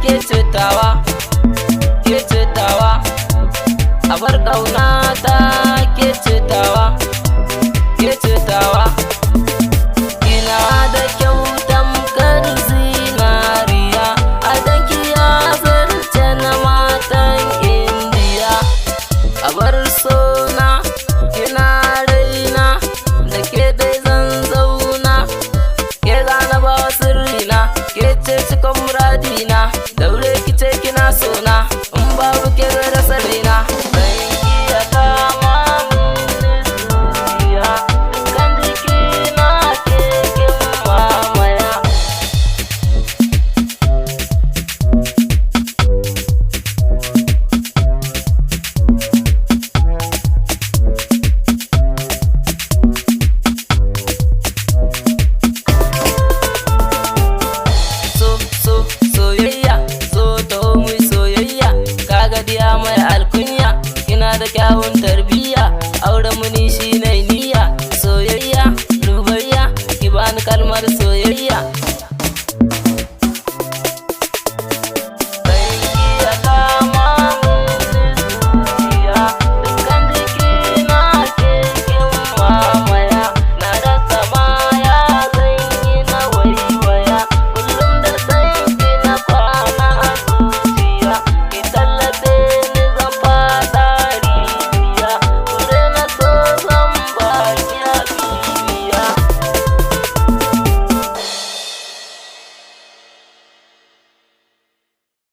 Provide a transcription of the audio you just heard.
ke cutawa, ke cutawa, abar kauna ta ke cutawa, ke cutawa. Kina da kyau tamkar zinariya, adanki ya zarce na matan Indiya. Abar sona kina raina, da ke dai zan zauna, ke zana ba sirrina, ke ce cikon muradina, daure ki ce kina sona.